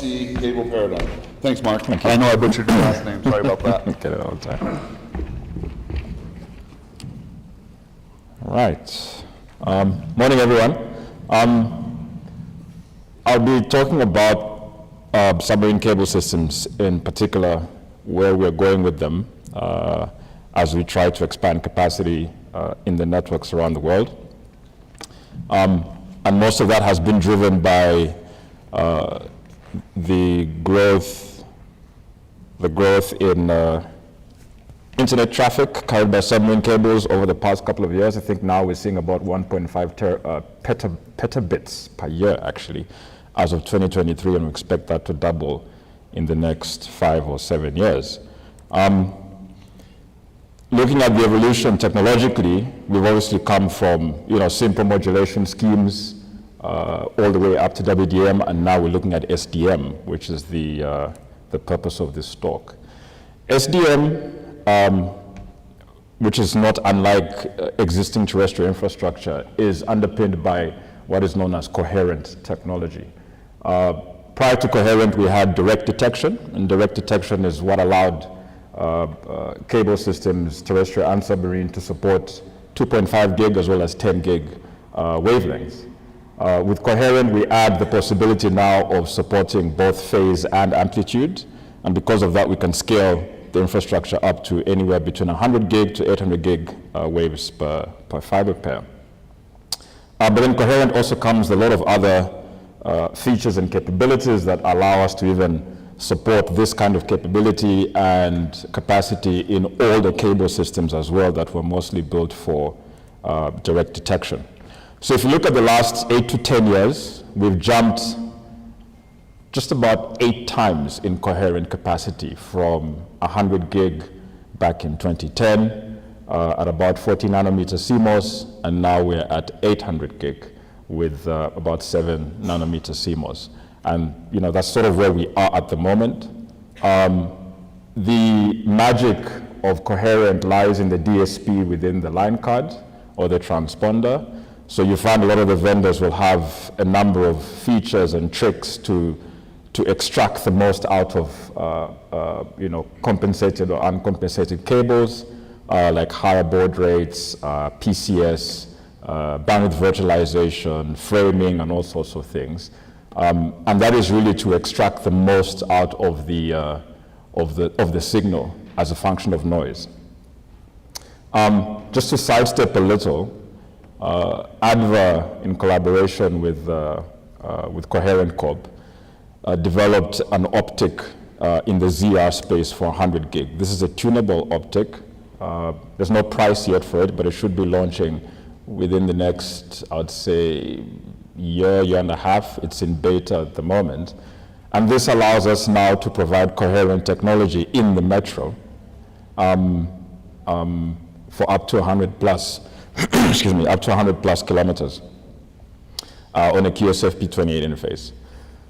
subsea cable paradigm. Thanks, Mark. Thank you. I know I butchered your last name. Sorry about that. Get it all the time. All right. Morning, everyone. I'll be talking about submarine cable systems, in particular, where we're going with them as we try to expand capacity in the networks around the world. And most of that has been driven by the growth in internet traffic carried by submarine cables over the past couple of years. I think now we're seeing about 1.5 petabits per year, actually, as of 2023, and we expect that to double in the next 5 or 7 years. Looking at the evolution technologically, we've obviously come from simple modulation schemes all the way up to WDM, and now we're looking at SDM, which is the purpose of this talk. SDM, which is not unlike existing terrestrial infrastructure, is underpinned by what is known as coherent technology. Prior to coherent, we had direct detection, and direct detection is what allowed cable systems, terrestrial and submarine, to support 2.5 gig as well as 10 gig wavelengths. With coherent, we add the possibility now of supporting both phase and amplitude, and because of that, we can scale the infrastructure up to anywhere between 100 gig to 800 gig waves per fiber pair. But in coherent also comes a lot of other features and capabilities that allow us to even support this kind of capability and capacity in all the cable systems as well that were mostly built for direct detection. So if you look at the last 8 to 10 years, we've jumped just about 8 times in coherent capacity, from 100 gig back in 2010 at about 40 nanometer CMOS, and now we're at 800 gig with about 7 nanometer CMOS. And that's sort of where we are at the moment. The magic of coherent lies in the DSP within the line card or the transponder. So you find a lot of the vendors will have a number of features and tricks to extract the most out of compensated or uncompensated cables, like higher baud rates, PCS, bandwidth virtualization, framing, and all sorts of things. And that is really to extract the most out of the signal as a function of noise. Just to sidestep a little, ADVA, in collaboration with Coherent Corp, developed an optic in the ZR space for 100 gig. This is a tunable optic. There's no price yet for it, but it should be launching within the next, I would say, year and a half. It's in beta at the moment. And this allows us now to provide coherent technology in the metro for up to 100 plus, excuse me, up to 100 plus kilometers on a QSFP28 interface.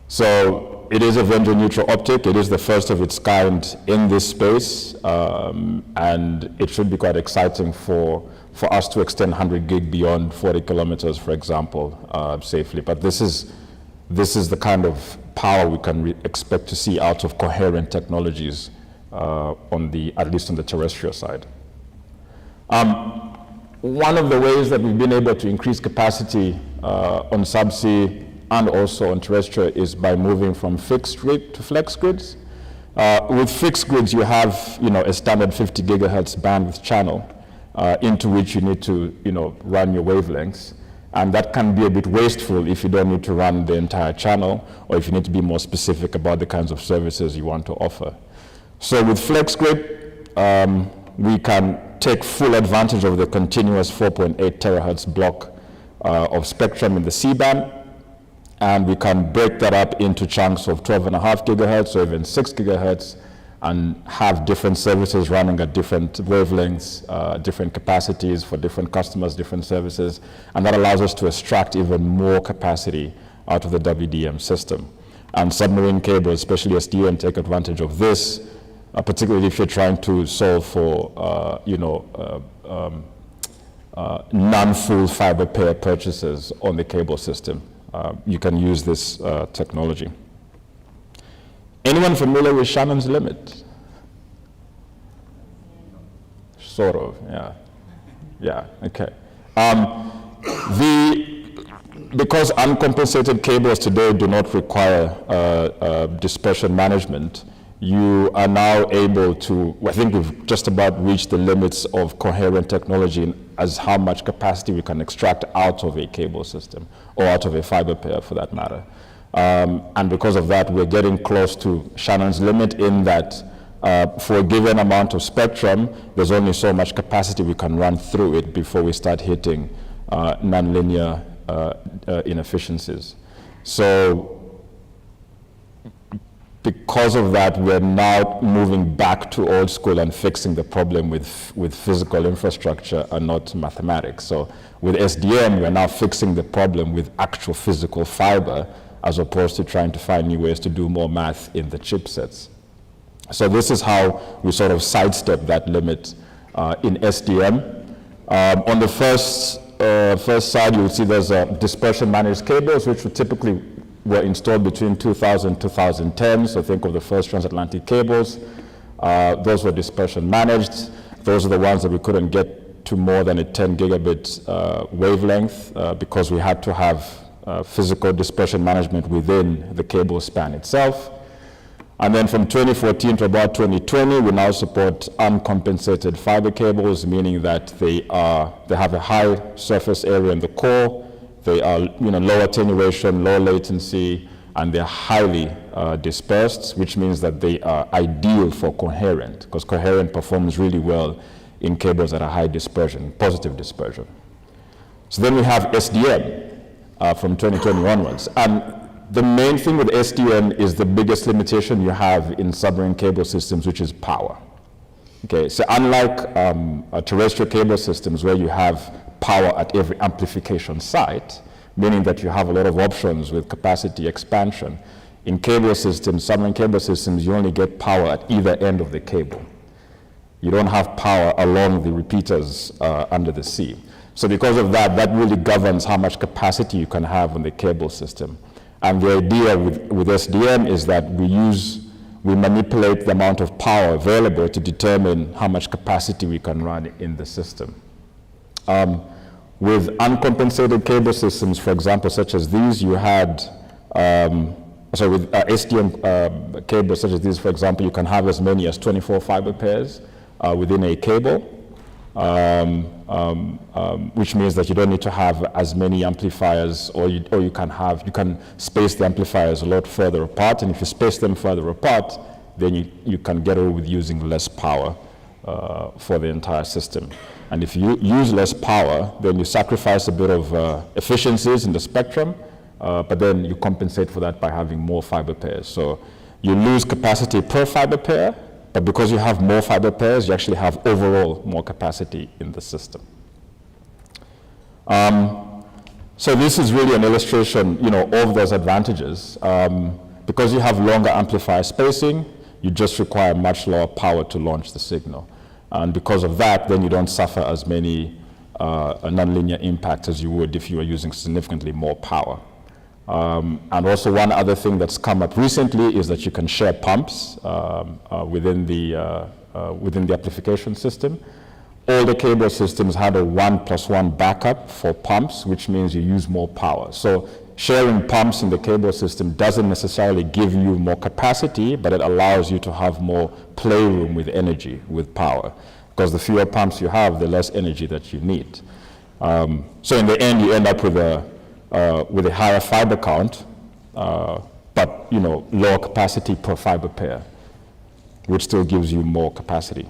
So it is a vendor neutral optic. It is the first of its kind in this space, and it should be quite exciting for us to extend 100 gig beyond 40 kilometers, for example, safely. But this is the kind of power we can expect to see out of coherent technologies at least on the terrestrial side. One of the ways that we've been able to increase capacity on subsea and also on terrestrial is by moving from fixed grid to flex grids. With fixed grids, you have a standard 50 gigahertz bandwidth channel into which you need to run your wavelengths, and that can be a bit wasteful if you don't need to run the entire channel, or if you need to be more specific about the kinds of services you want to offer. So with flex grid, we can take full advantage of the continuous 4.8 terahertz block of spectrum in the C-band, and we can break that up into chunks of 12.5 gigahertz or even 6 gigahertz and have different services running at different wavelengths, different capacities for different customers, different services, and that allows us to extract even more capacity out of the WDM system. And submarine cables, especially SDN, take advantage of this, particularly if you're trying to solve for non-full fiber pair purchases on the cable system. You can use this technology. Anyone familiar with Shannon's limit? Sort of, yeah. Yeah, okay. Because uncompensated cables today do not require dispersion management, you are now able to, I think we've just about reached the limits of coherent technology as how much capacity we can extract out of a cable system, or out of a fiber pair for that matter. And because of that, we're getting close to Shannon's limit in that for a given amount of spectrum, there's only so much capacity we can run through it before we start hitting nonlinear inefficiencies. So because of that, we're now moving back to old school and fixing the problem with physical infrastructure and not mathematics. So with SDM, we're now fixing the problem with actual physical fiber, as opposed to trying to find new ways to do more math in the chipsets. So this is how we sort of sidestep that limit in SDM. On the first side, you'll see there's dispersion managed cables, which would typically were installed between 2000 and 2010. So think of the first transatlantic cables. Those were dispersion managed. Those are the ones that we couldn't get to more than a 10 gigabit wavelength because we had to have physical dispersion management within the cable span itself. And then from 2014 to about 2020, we now support uncompensated fiber cables, meaning that they have a high surface area in the core. They are low attenuation, low latency, and they're highly dispersed, which means that they are ideal for coherent, because coherent performs really well in cables that are high dispersion, positive dispersion. So then we have SDM from 2020 onwards. And the main thing with SDM is the biggest limitation you have in submarine cable systems, which is power. Okay, so unlike terrestrial cable systems where you have power at every amplification site, meaning that you have a lot of options with capacity expansion, in cable systems, submarine cable systems, you only get power at either end of the cable. You don't have power along the repeaters under the sea. So because of that, that really governs how much capacity you can have on the cable system. And the idea with SDM is that we manipulate the amount of power available to determine how much capacity we can run in the system. With uncompensated cable systems, for example, such as these, you had, with SDM cables such as these, for example, you can have as many as 24 fiber pairs within a cable, which means that you don't need to have as many amplifiers, or you can space the amplifiers a lot further apart, and if you space them further apart, then you can get away with using less power for the entire system. And if you use less power, then you sacrifice a bit of efficiencies in the spectrum, but then you compensate for that by having more fiber pairs. So you lose capacity per fiber pair, but because you have more fiber pairs, you actually have overall more capacity in the system. So this is really an illustration, of those advantages. Because you have longer amplifier spacing, you just require much lower power to launch the signal. And because of that, then you don't suffer as many nonlinear impacts as you would if you were using significantly more power. And also one other thing that's come up recently is that you can share pumps within the amplification system. All the cable systems had a 1+1 backup for pumps, which means you use more power. So sharing pumps in the cable system doesn't necessarily give you more capacity, but it allows you to have more playroom with energy, with power. Because the fewer pumps you have, the less energy that you need. So in the end, you end up with a higher fiber count, but lower capacity per fiber pair, which still gives you more capacity.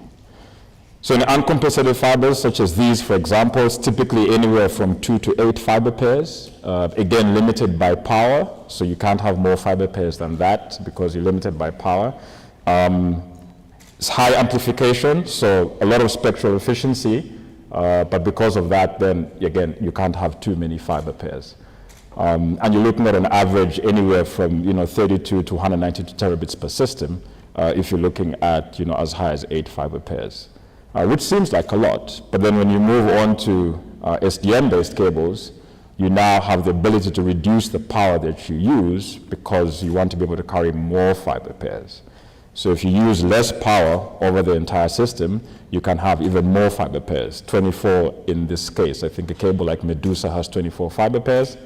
So in uncompensated fibers, such as these, for example, it's typically anywhere from 2 to 8 fiber pairs. Again, limited by power, so you can't have more fiber pairs than that because you're limited by power. It's high amplification, so a lot of spectral efficiency, but because of that, then again, you can't have too many fiber pairs. And you're looking at an average anywhere from 32 to 192 terabits per system if you're looking at as high as 8 fiber pairs. Which seems like a lot, but then when you move on to SDM-based cables, you now have the ability to reduce the power that you use because you want to be able to carry more fiber pairs. So if you use less power over the entire system, you can have even more fiber pairs, 24 in this case. I think a cable like Medusa has 24 fiber pairs.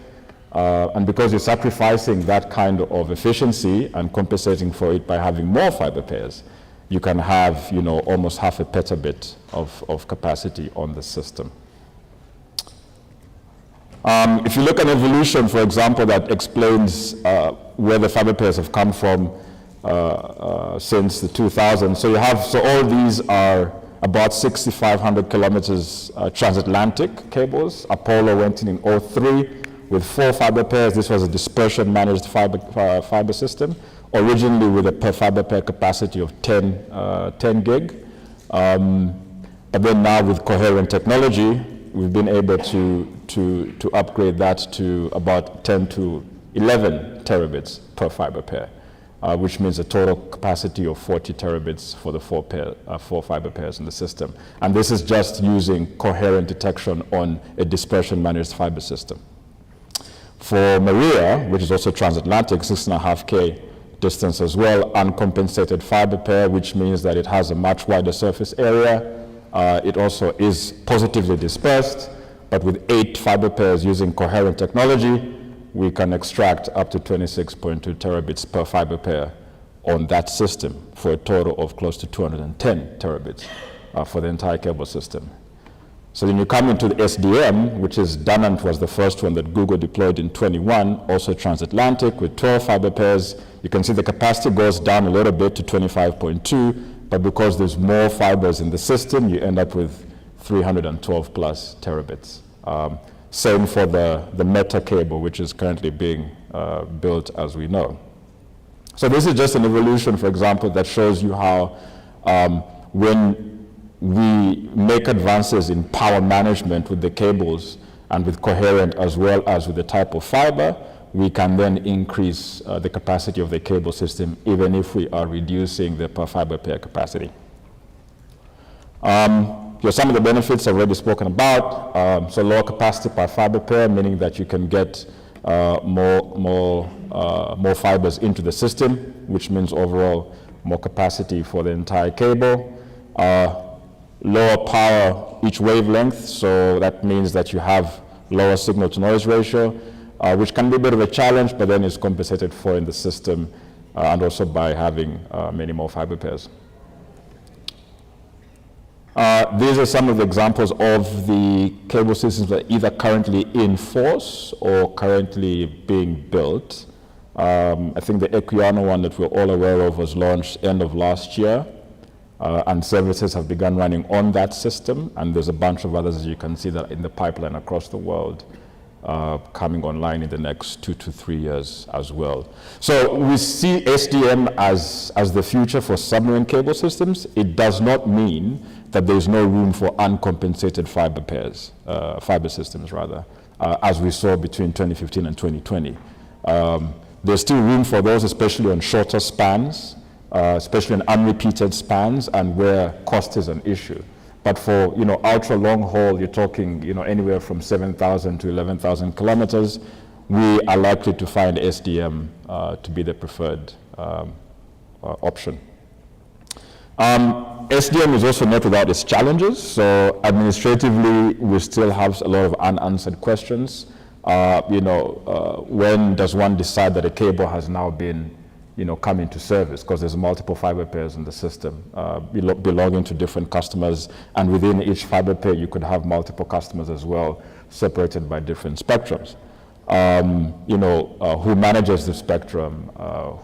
And because you're sacrificing that kind of efficiency and compensating for it by having more fiber pairs, you can have, almost half a petabit of capacity on the system. If you look at evolution, for example, that explains where the fiber pairs have come from since the 2000s. So all these are about 6,500 kilometers transatlantic cables. Apollo went in 2003 with 4 fiber pairs. This was a dispersion managed fiber system, originally with a per fiber pair capacity of 10 gig. But then now with coherent technology, we've been able to upgrade that to about 10 to 11 terabits per fiber pair, which means a total capacity of 40 terabits for the 4 fiber pairs in the system. And this is just using coherent detection on a dispersion managed fiber system. For Maria, which is also transatlantic, 6.5K distance as well, uncompensated fiber pair, which means that it has a much wider surface area. It also is positively dispersed, but with 8 fiber pairs using coherent technology, we can extract up to 26.2 terabits per fiber pair on that system for a total of close to 210 terabits for the entire cable system. So then you come into the SDM, which is Dunant was the first one that Google deployed in 21, also transatlantic with 12 fiber pairs. You can see the capacity goes down a little bit to 25.2, but because there's more fibers in the system, you end up with 312 plus terabits. Same for the Meta cable, which is currently being built as we know. So this is just an evolution, for example, that shows you how when we make advances in power management with the cables and with coherent as well as with the type of fiber, we can then increase the capacity of the cable system even if we are reducing the per fiber pair capacity. Some of the benefits I've already spoken about. So lower capacity per fiber pair, meaning that you can get more fibers into the system, which means overall more capacity for the entire cable. Lower power each wavelength, so that means that you have lower signal to noise ratio, which can be a bit of a challenge, but then is compensated for in the system and also by having many more fiber pairs. These are some of the examples of the cable systems that are either currently in force or currently being built. I think the Equiano one that we're all aware of was launched end of last year. And services have begun running on that system, and there's a bunch of others, as you can see, that are in the pipeline across the world coming online in the next 2 to 3 years as well. So we see SDM as the future for submarine cable systems. It does not mean that there's no room for uncompensated fiber pairs, fiber systems rather, as we saw between 2015 and 2020. There's still room for those, especially on shorter spans, especially in unrepeated spans and where cost is an issue. But for ultra long haul, you're talking anywhere from 7,000 to 11,000 kilometers. We are likely to find SDM to be the preferred option. SDM is also not without its challenges. So administratively, we still have a lot of unanswered questions. When does one decide that a cable has now been come into service, because there's multiple fiber pairs in the system belonging to different customers, and within each fiber pair you could have multiple customers as well, separated by different spectrums. Who manages the spectrum?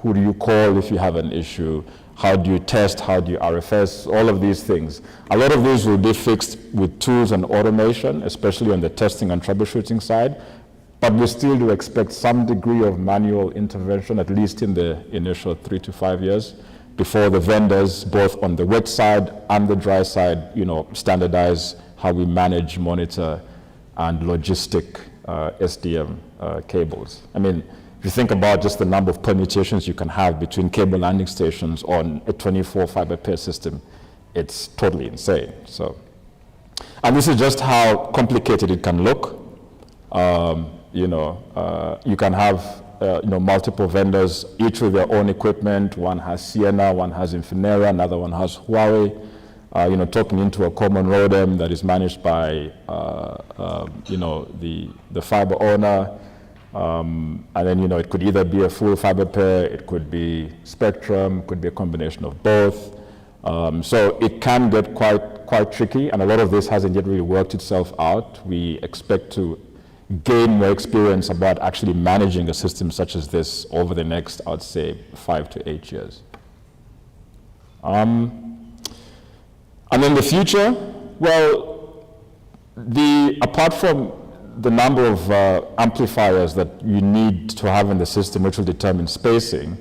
Who do you call if you have an issue? How do you test? How do you RFS? All of these things. A lot of these will be fixed with tools and automation, especially on the testing and troubleshooting side. But we still do expect some degree of manual intervention, at least in the initial 3 to 5 years, before the vendors, both on the wet side and the dry side, standardize how we manage, monitor, and logistic SDM cables. I mean, if you think about just the number of permutations you can have between cable landing stations on a 24 fiber pair system, it's totally insane. So, and this is just how complicated it can look. you can have multiple vendors, each with their own equipment. One has Sienna, one has Infinera, another one has Huawei. Talking into a common ROADM that is managed by the fiber owner. And then, it could either be a full fiber pair, it could be spectrum, could be a combination of both. So it can get quite tricky, and a lot of this hasn't yet really worked itself out. We expect to gain more experience about actually managing a system such as this over the next, I'd say, 5 to 8 years. And in the future, well, apart from the number of amplifiers that you need to have in the system, which will determine spacing,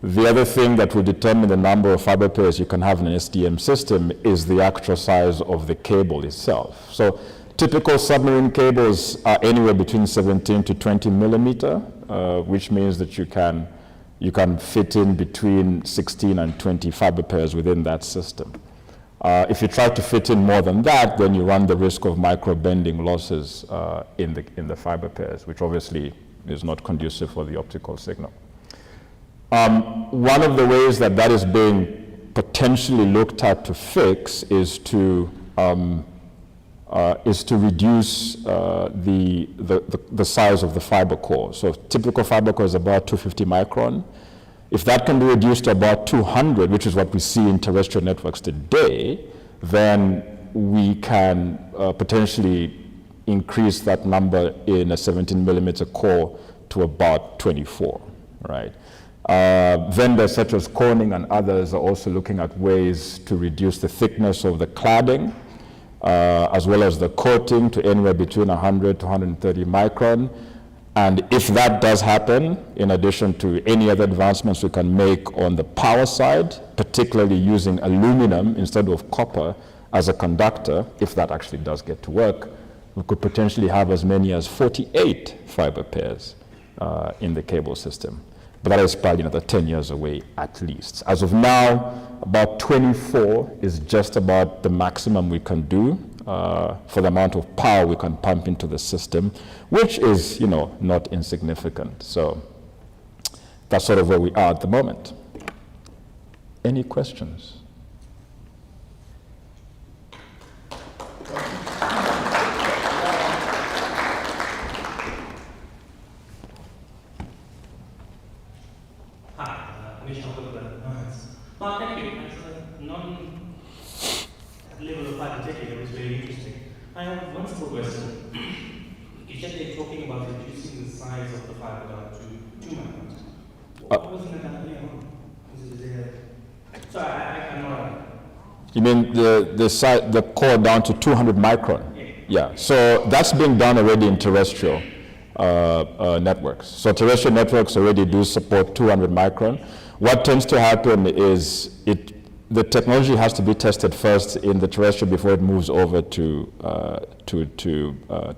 the other thing that will determine the number of fiber pairs you can have in an SDM system is the actual size of the cable itself. So typical submarine cables are anywhere between 17 to 20 millimeter, which means that you can fit in between 16 and 20 fiber pairs within that system. If you try to fit in more than that, then you run the risk of micro-bending losses in the fiber pairs, which obviously is not conducive for the optical signal. One of the ways that is being potentially looked at to fix is to reduce the size of the fiber core. So typical fiber core is about 250 micron. If that can be reduced to about 200, which is what we see in terrestrial networks today, then we can potentially increase that number in a 17 millimeter core to about 24, right? Vendors such as Corning and others are also looking at ways to reduce the thickness of the cladding, as well as the coating to anywhere between 100 to 130 micron. And if that does happen, in addition to any other advancements we can make on the power side, particularly using aluminum instead of copper as a conductor, if that actually does get to work, we could potentially have as many as 48 fiber pairs in the cable system. But that is probably another 10 years away at least. As of now, about 24 is just about the maximum we can do for the amount of power we can pump into the system, which is, not insignificant. So that's sort of where we are at the moment. Any questions? Well, thank you. As a non-level of fiber technique, it was very interesting. I have one simple question. You said they're talking about reducing the size of the fiber down to 2 microns. What wasn't that earlier on? Sorry, I'm not. You mean the core down to 200 micron? Yeah. So that's being done already in terrestrial networks. So terrestrial networks already do support 200 micron. What tends to happen is the technology has to be tested first in the terrestrial before it moves over to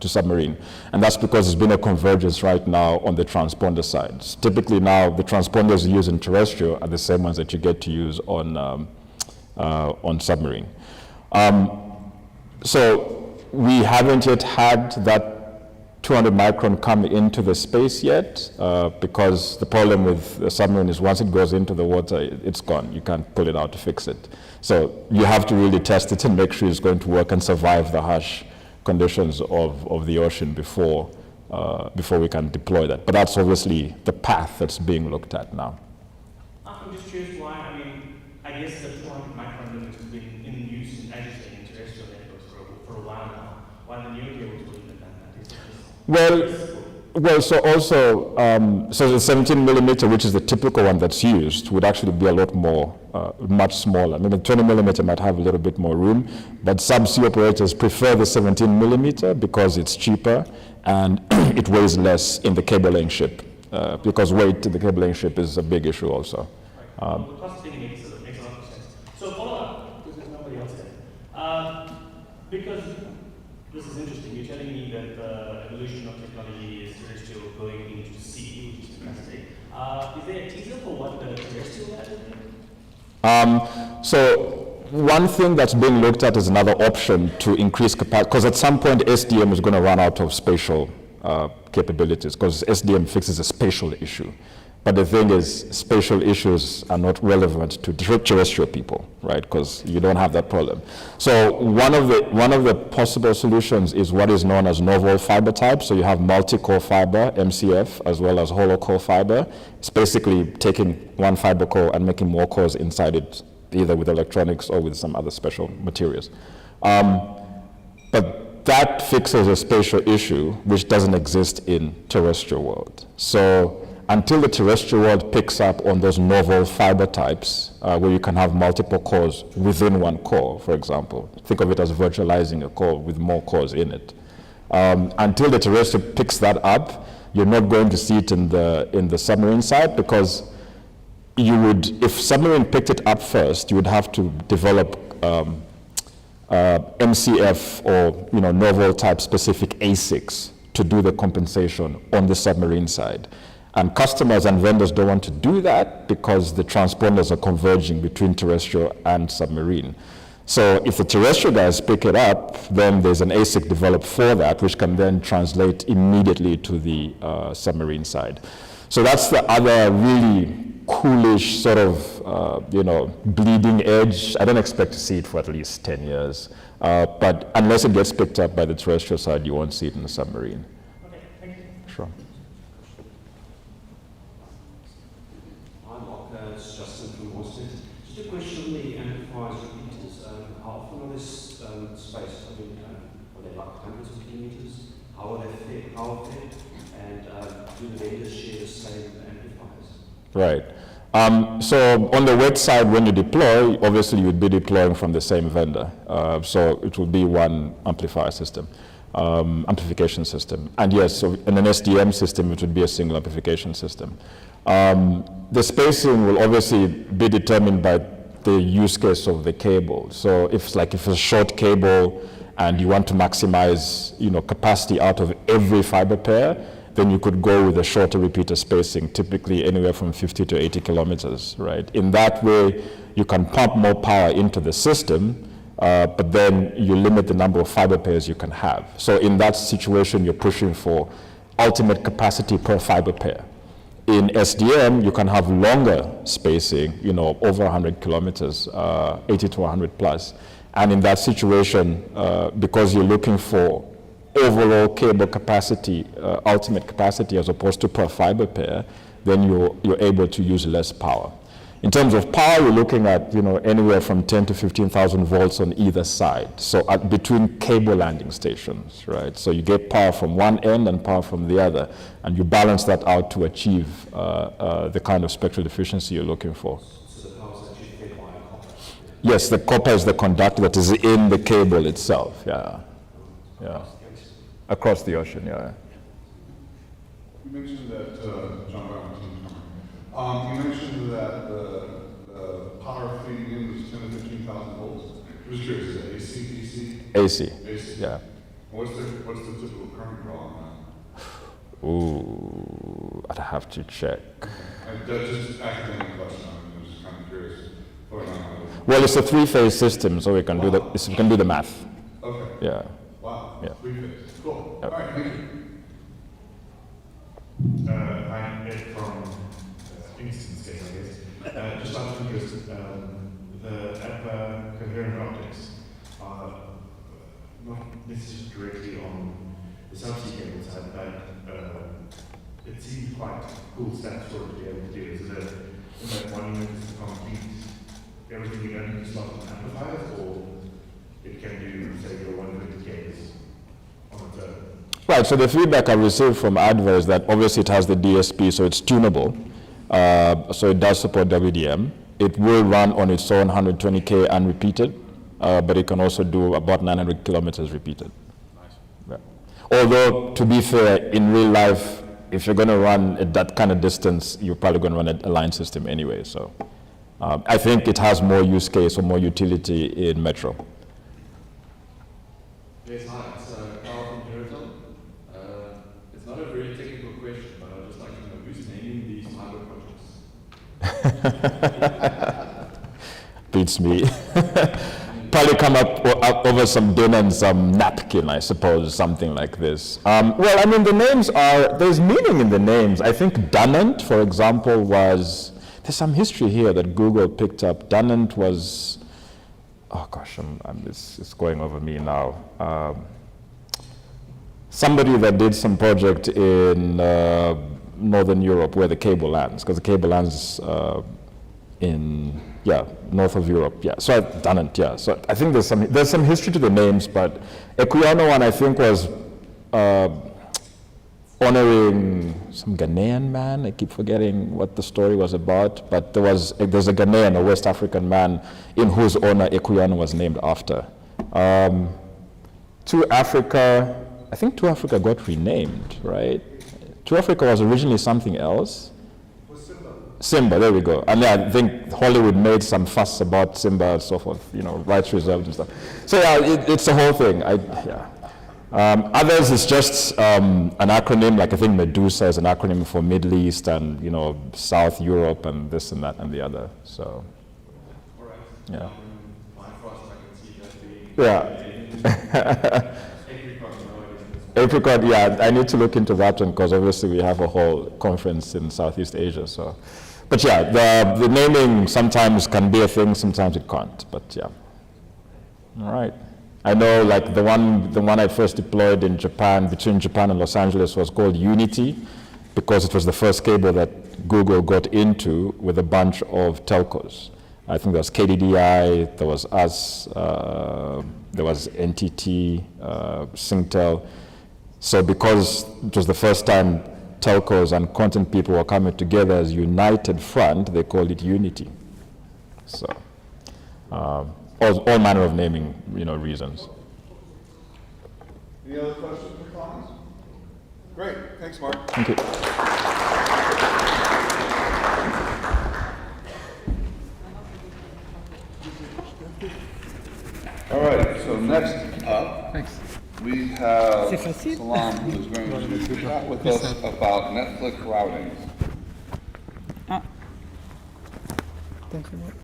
submarine, and that's because there's been a convergence right now on the transponder side. So typically now the transponders used in terrestrial are the same ones that you get to use on submarine. So we haven't yet had that 200 micron come into the space yet, because the problem with the submarine is once it goes into the water, it's gone. You can't pull it out to fix it. So you have to really test it and make sure it's going to work and survive the harsh conditions of the ocean before we can deploy that. But that's obviously the path that's being looked at now. I'm just curious why. I mean, I guess the 200 micron limit has been in use in terrestrial networks for a while now, while the new cables wouldn't have done that. Well, so also, so the 17 millimeter, which is the typical one that's used, would actually be a lot more, much smaller. I mean, the 20 millimeter might have a little bit more room, but subsea operators prefer the 17 millimeter because it's cheaper and it weighs less in the cabling ship, because weight in the cabling ship is a big issue also. The cost thing makes a lot of sense. So follow up, because there's nobody else there. Because this is interesting, you're telling me that the evolution of technology is terrestrial going into sea, which is fantastic. Is there a teaser for what the terrestrial lab will be? So one thing that's being looked at is another option to increase capacity, because at some point SDM is going to run out of spatial capabilities, because SDM fixes a spatial issue. But the thing is, spatial issues are not relevant to terrestrial people, right? Because you don't have that problem. So one of the possible solutions is what is known as novel fiber type. So you have multi-core fiber, MCF, as well as hollow core fiber. It's basically taking one fiber core and making more cores inside it, either with electronics or with some other special materials. But that fixes a spatial issue which doesn't exist in terrestrial world. So until the terrestrial world picks up on those novel fiber types, where you can have multiple cores within one core, for example. Think of it as virtualizing a core with more cores in it. Until the terrestrial picks that up, you're not going to see it in the submarine side, because you would, if submarine picked it up first, you would have to develop MCF or novel type specific ASICs to do the compensation on the submarine side. And customers and vendors don't want to do that because the transponders are converging between terrestrial and submarine. So if the terrestrial guys pick it up, then there's an ASIC developed for that, which can then translate immediately to the submarine side. So that's the other really coolish sort of, bleeding edge. I don't expect to see it for at least 10 years. But unless it gets picked up by the terrestrial side, you won't see it in the submarine. Okay, thank you. Sure. Just a question on the amplifiers repeaters. How often are this spaced? I mean, are they like hundreds of kilometers? How are they fed? How are they fed? And do the vendors share the same amplifiers? Right. So on the wet side, when you deploy, obviously you would be deploying from the same vendor. So it would be one amplifier system, amplification system. And yes, so in an SDM system, it would be a single amplification system. The spacing will obviously be determined by the use case of the cable. So if it's a short cable and you want to maximize, capacity out of every fiber pair, then you could go with a shorter repeater spacing, typically anywhere from 50 to 80 kilometers, right? In that way, you can pump more power into the system, but then you limit the number of fiber pairs you can have. So in that situation, you're pushing for ultimate capacity per fiber pair. In SDM, you can have longer spacing, over 100 kilometers, 80 to 100 plus. And in that situation, because you're looking for overall cable capacity, ultimate capacity, as opposed to per fiber pair, then you're able to use less power. In terms of power, you're looking at anywhere from 10 to 15,000 volts on either side. So between cable landing stations, right? So you get power from one end and power from the other, and you balance that out to achieve the kind of spectral efficiency you're looking for. So the power is actually fed by copper? Yes, the copper is the conductor that is in the cable itself. Yeah. Across the ocean, yeah. You mentioned that, John Brown, you mentioned that the power feeding in was 10 to 15,000 volts. I was curious, is that AC, DC? AC. AC. Yeah. What's the typical current draw on that? Ooh, I'd have to check. That's just an academic question. I'm just kind of curious. Well, it's a three-phase system, so we can do the math. Okay. Yeah. Wow. Yeah. 3 phases. Cool. Yep. All right. Thank you. I'm Ed from Instance Case, I guess. Just out of interest, the APA coherent optics are not necessarily directly on the subsea cable side, but it seems quite cool stuff for it to be able to do. Is that one unit is to complete everything you don't need to slot on amplifiers, or it can do, say, your 150 Ks on its own? Right, so the feedback I received from Adva is that obviously it has the DSP, so it's tunable. So it does support WDM. It will run on its own 120K unrepeated, but it can also do about 900 kilometers repeated. Nice. Yeah. Although, to be fair, in real life, if you're going to run at that kind of distance, you're probably going to run a line system anyway. So I think it has more use case or more utility in metro. Yes, hi, it's Carl from Miracle. It's not a very technical question, but I'd just like to know who's naming these fiber projects. Beats me. probably come up over some bin and some napkin, I suppose, something like this. Well, I mean, the names there's meaning in the names. I think Dunant, for example, there's some history here that Google picked up. Dunant was, oh gosh, it's going over me now. Somebody that did some project in Northern Europe where the cable lands, because the cable lands north of Europe, yeah. So I've done it, yeah. So I think there's some history to the names, but Equiano one I think was honoring some Ghanaian man. I keep forgetting what the story was about, but there's a Ghanaian, a West African man, in whose honor Equiano was named after. To Africa, I think To Africa got renamed, right? To Africa was originally something else. Simba, there we go. And I think Hollywood made some fuss about Simba and so forth, rights reserved and stuff. So yeah, it's the whole thing. Others is just an acronym, like I think Medusa is an acronym for Middle East and South Europe and this and that and the other. So, All right. yeah. Bifrost, I can see that the Yeah. Apricot, yeah, I need to look into that one because obviously we have a whole conference in Southeast Asia. So, but yeah, the naming sometimes can be a thing, sometimes it can't. But yeah, all right. I know, like the one I first deployed in Japan, between Japan and Los Angeles, was called Unity, because it was the first cable that Google got into with a bunch of telcos. I think there was KDDI, there was us, there was NTT, Singtel. So because it was the first time telcos and content people were coming together as united front, they called it Unity. So all manner of naming, reasons. Any other questions or comments? Great, thanks, Mark. Thank you. All right, so next up, we have Salam, who's going to chat with us about Netflix routing. Thank you.